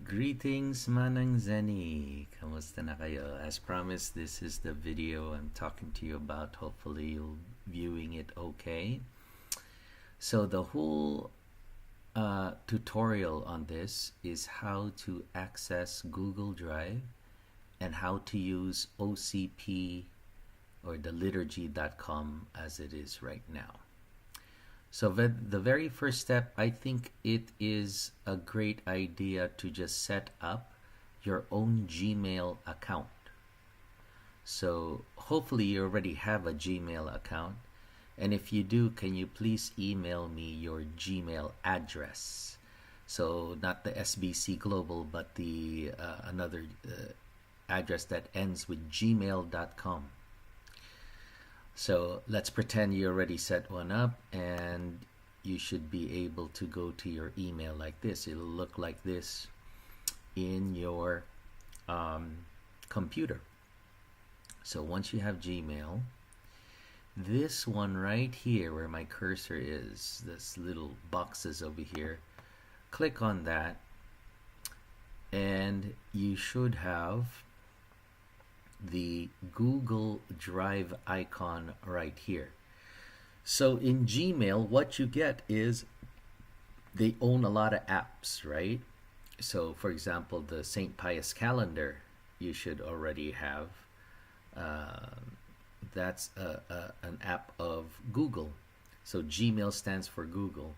Greetings Manang Zeni! Kamusta na kayo? As promised, this is the video I'm talking to you about. Hopefully you'll viewing it okay. So the whole tutorial on this is how to access Google Drive and how to use OCP or the liturgy.com as it is right now. So the very first step, I think it is a great idea to just set up your own Gmail account. So hopefully you already have a Gmail account. And if you do, can you please email me your Gmail address? So not the SBC Global, but the another address that ends with gmail.com. So let's pretend you already set one up, and you should be able to go to your email like this. It'll look like this in your computer. So once you have Gmail, this one right here where my cursor is, this little boxes over here, click on that and you should have the Google Drive icon right here. So in Gmail, what you get is they own a lot of apps, right? So for example, the St. Pius calendar you should already have. That's an app of Google. So Gmail stands for Google.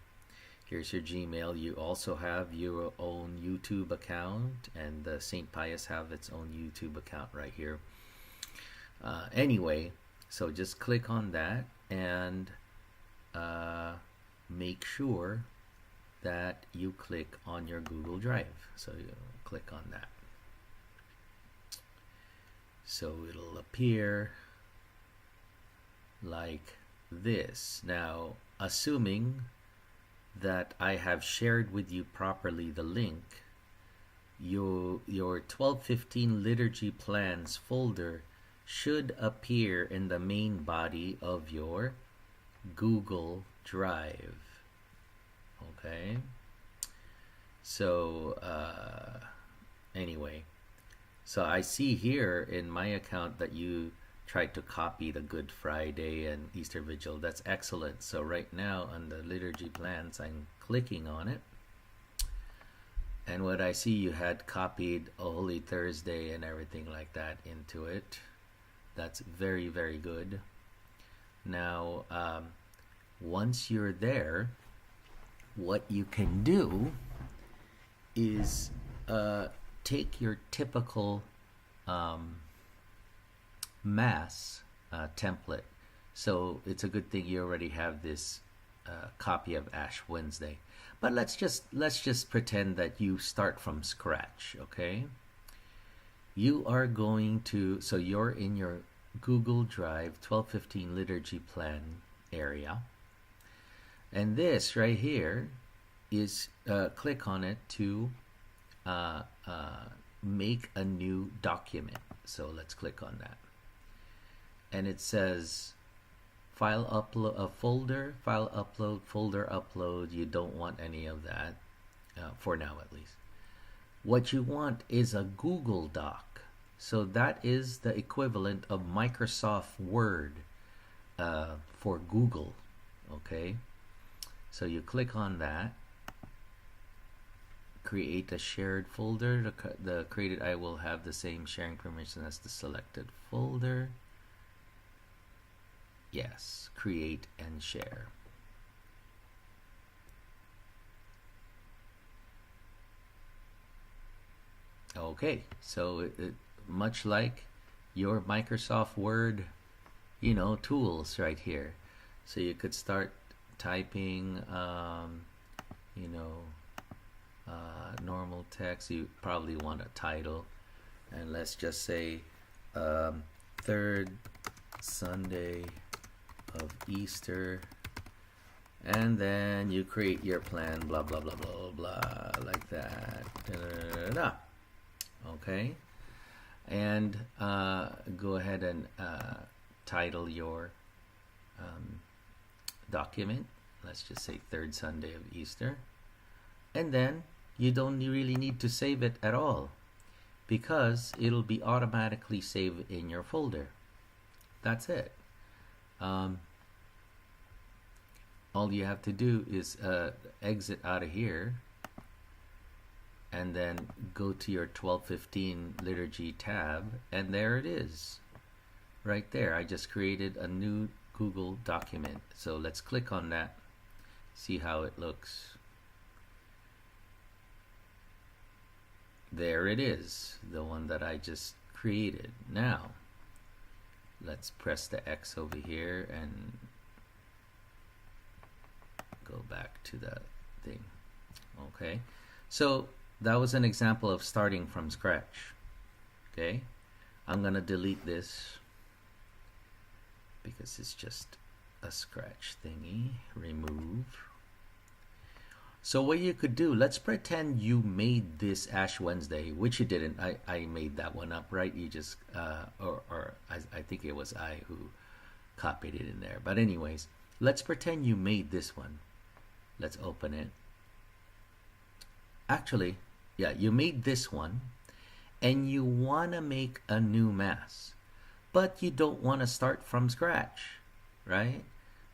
Here's your Gmail. You also have your own YouTube account, and the St. Pius have its own YouTube account right here. Anyway, so just click on that and make sure that you click on your Google Drive. So you click on that. So it'll appear like this. Now, assuming that I have shared with you properly the link, your 1215 Liturgy Plans folder should appear in the main body of your Google Drive. Okay, so anyway, so I see here in my account that you tried to copy the Good Friday and Easter Vigil. That's excellent. So right now on the Liturgy Plans, I'm clicking on it, and what I see, you had copied a Holy Thursday and everything like that into it. That's very, very good. Now, once you're there, what you can do is take your typical Mass template. So it's a good thing you already have this copy of Ash Wednesday. But let's just pretend that you start from scratch, okay? You are going to, so you're in your Google Drive 1215 Liturgy Plan area, and this right here is click on it to make a new document. So let's click on that, and it says file upload, a folder, file upload, folder upload. You don't want any of that for now, at least. What you want is a Google Doc. So that is the equivalent of Microsoft Word for Google. Okay, so you click on that, create a shared folder. The created I will have the same sharing permission as the selected folder. Yes, create and share. Okay, so much like your Microsoft Word, tools right here. So you could start typing, normal text. You probably want a title, and let's just say third Sunday of Easter, and then you create your plan, blah blah blah blah blah, like that. Da-da-da-da-da. Okay, and go ahead and title your document. Let's just say third Sunday of Easter, and then you don't really need to save it at all because it'll be automatically saved in your folder. That's it. All you have to do is exit out of here and then go to your 1215 liturgy tab, and there it is right there. I just created a new Google document, so let's click on that, see how it looks. There it is, the one that I just created. Now let's press the X over here and go back to the thing. Okay, so that was an example of starting from scratch. Okay, I'm gonna delete this because it's just a scratch thingy. Remove. So what you could do, let's pretend you made this Ash Wednesday, which you didn't. I made that one up, right? You just or I think it was I who copied it in there. But anyways, let's pretend you made this one. Let's open it. Actually, yeah, you made this one and you want to make a new mass, but you don't want to start from scratch, right?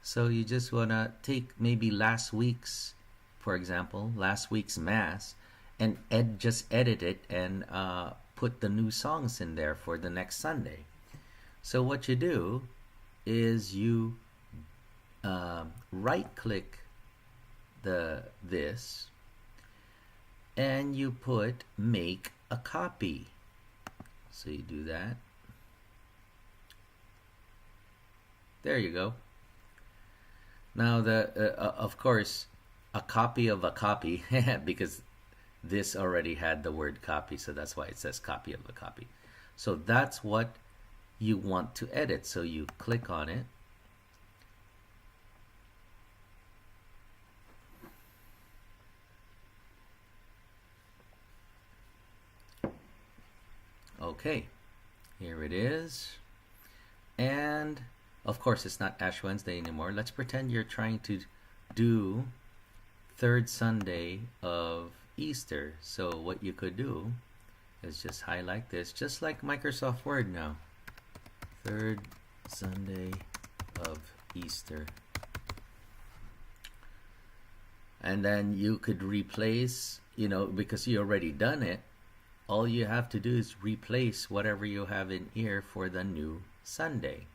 So you just want to take maybe last week's, for example, last week's mass, and just edit it and put the new songs in there for the next Sunday. So what you do is you right click this and you put make a copy. So you do that. There you go. Now of course, a copy of a copy because this already had the word copy, so that's why it says copy of a copy. So that's what you want to edit. So you click on it. Okay, here it is. And of course it's not Ash Wednesday anymore. Let's pretend you're trying to do third Sunday of Easter. So what you could do is just highlight this, just like Microsoft Word now. Third Sunday of Easter. And then you could replace, because you already done it, all you have to do is replace whatever you have in here for the new Sunday.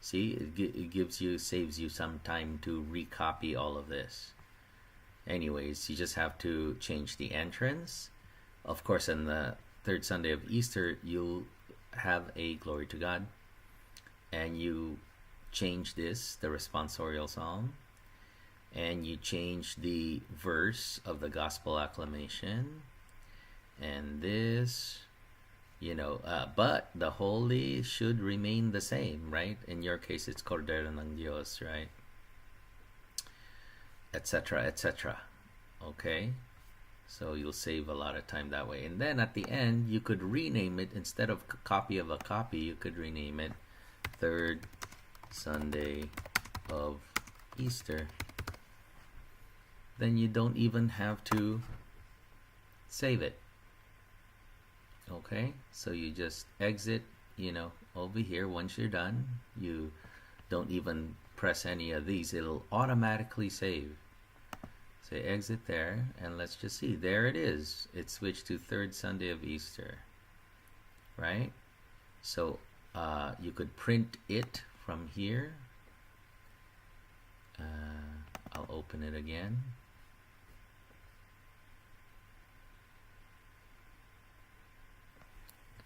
See, it saves you some time to recopy all of this. Anyways, you just have to change the entrance. Of course, on the third Sunday of Easter, you'll have a Glory to God. And you change this, the responsorial psalm. And you change the verse of the gospel acclamation. And this, but the holy should remain the same, right? In your case, it's Cordero ng Dios, right? Etc., etc. Okay, so you'll save a lot of time that way. And then at the end, you could rename it. Instead of copy of a copy, you could rename it Third Sunday of Easter. Then you don't even have to save it. Okay, so you just exit, over here. Once you're done, you don't even press any of these. It'll automatically save. Say exit there, and let's just see. There it is. It switched to third Sunday of Easter, right? So you could print it from here. I'll open it again.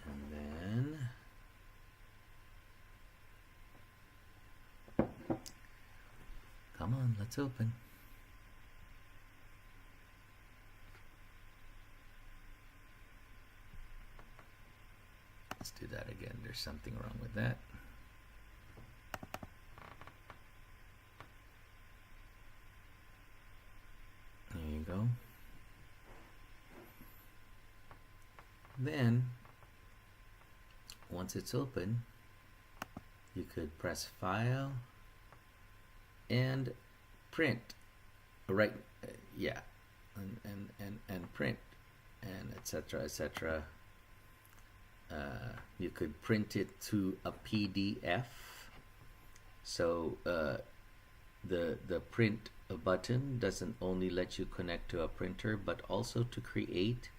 And then, come on, let's open. Let's do that again. There's something wrong with that. There you go. Then, once it's open, you could press File and Print. Right, yeah, and print, and etc. etc. You could print it to a PDF. So the print button doesn't only let you connect to a printer, but also to create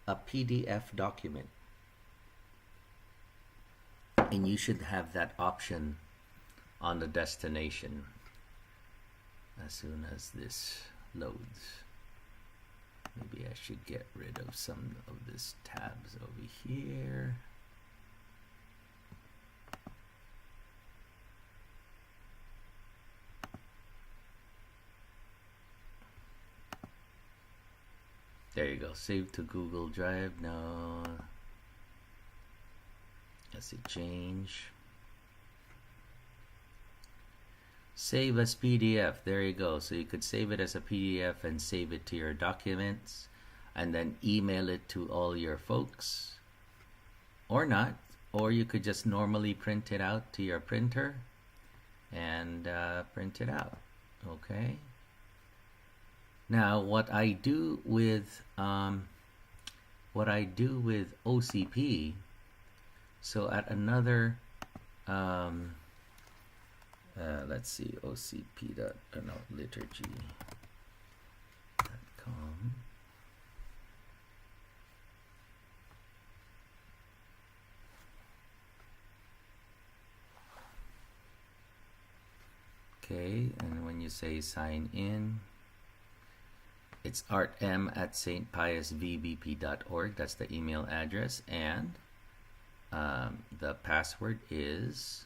a PDF document. And you should have that option on the destination as soon as this loads. Maybe I should get rid of some of this tabs over here. There you go. Save to Google Drive. No. Let's see, change. Save as PDF. There you go. So you could save it as a PDF and save it to your documents and then email it to all your folks, or not, or you could just normally print it out to your printer and print it out. Okay. Now what I do with OCP, so at another let's see, liturgy.com. Okay, and when you say sign in, it's artm@stpiusvbp.org. That's the email address, and the password is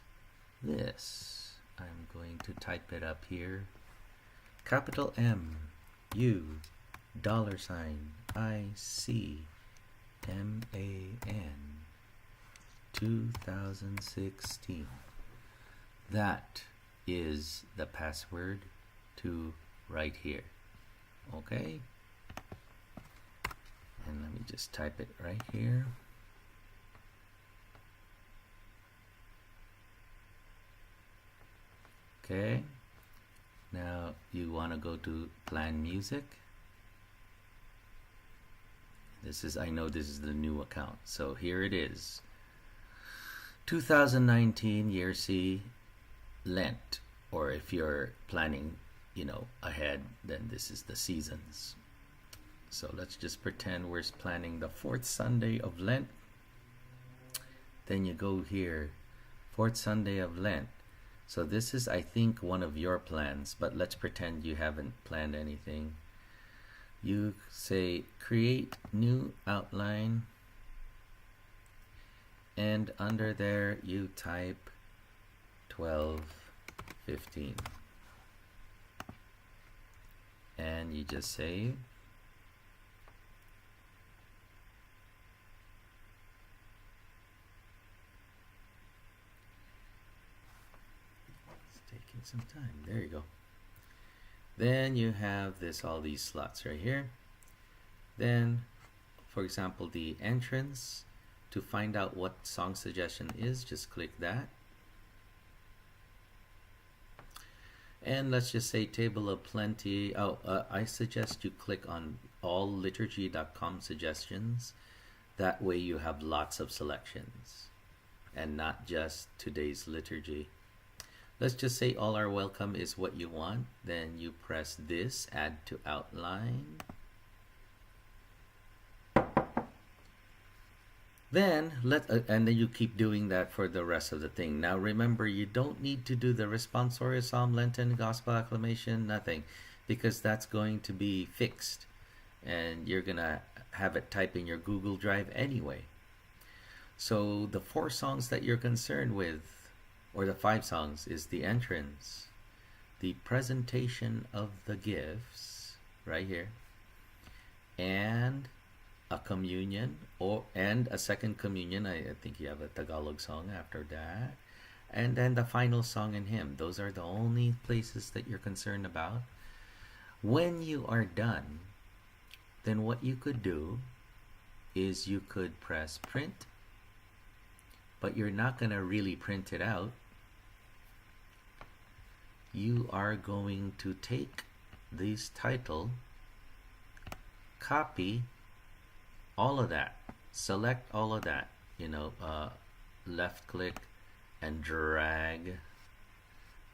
this. I'm going to type it up here. Capital M U $ICMAN 2016. That is the password to right here. Okay, and let me just type it right here. Okay, now you want to go to Plan Music. I know this is the new account, so here it is. 2019 Year C Lent, or if you're planning ahead, then this is the seasons. So let's just pretend we're planning the 4th Sunday of Lent. Then you go here, 4th Sunday of Lent. So this is, I think, one of your plans, but let's pretend you haven't planned anything. You say create new outline, and under there you type 12:15. And you just save. It's taking some time. There you go. Then you have all these slots right here. Then, for example, the entrance, to find out what song suggestion is, just click that. And let's just say Table of Plenty. I suggest you click on all liturgy.com suggestions. That way you have lots of selections and not just today's liturgy. Let's just say All Are Welcome is what you want. Then you press this, add to outline. Then and then you keep doing that for the rest of the thing. Now remember, you don't need to do the responsorial psalm, Lenten, gospel acclamation, nothing, because that's going to be fixed, and you're gonna have it type in your Google Drive anyway. So the 4 songs that you're concerned with, or the 5 songs, is the entrance, the presentation of the gifts, right here, and a communion, and a second communion. I think you have a Tagalog song after that, and then the final song and hymn. Those are the only places that you're concerned about. When you are done, then what you could do is you could press print, but you're not going to really print it out. You are going to take this title, copy, all of that. Select all of that. Left click and drag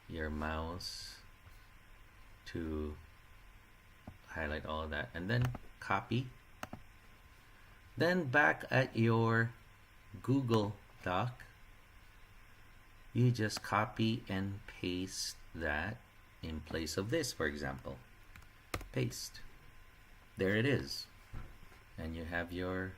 your mouse to highlight all of that, and then copy. Then back at your Google Doc, you just copy and paste that in place of this, for example. Paste. There it is. And you have your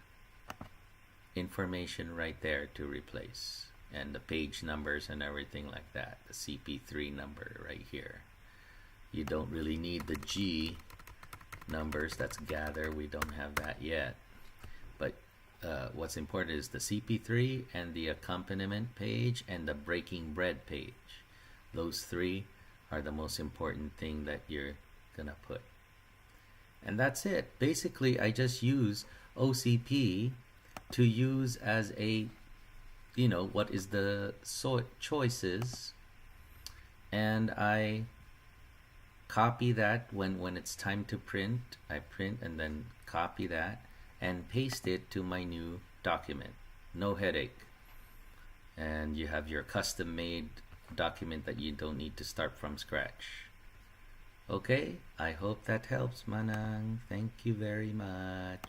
information right there to replace. And the page numbers and everything like that. The CP3 number right here. You don't really need the G numbers. That's gather. We don't have that yet. But what's important is the CP3 and the accompaniment page and the breaking bread page. Those three are the most important thing that you're gonna put. And that's it. Basically, I just use OCP to use as a, what is the choices, and I copy that when it's time to print. I print and then copy that and paste it to my new document. No headache. And you have your custom made document that you don't need to start from scratch. Okay, I hope that helps, Manang. Thank you very much.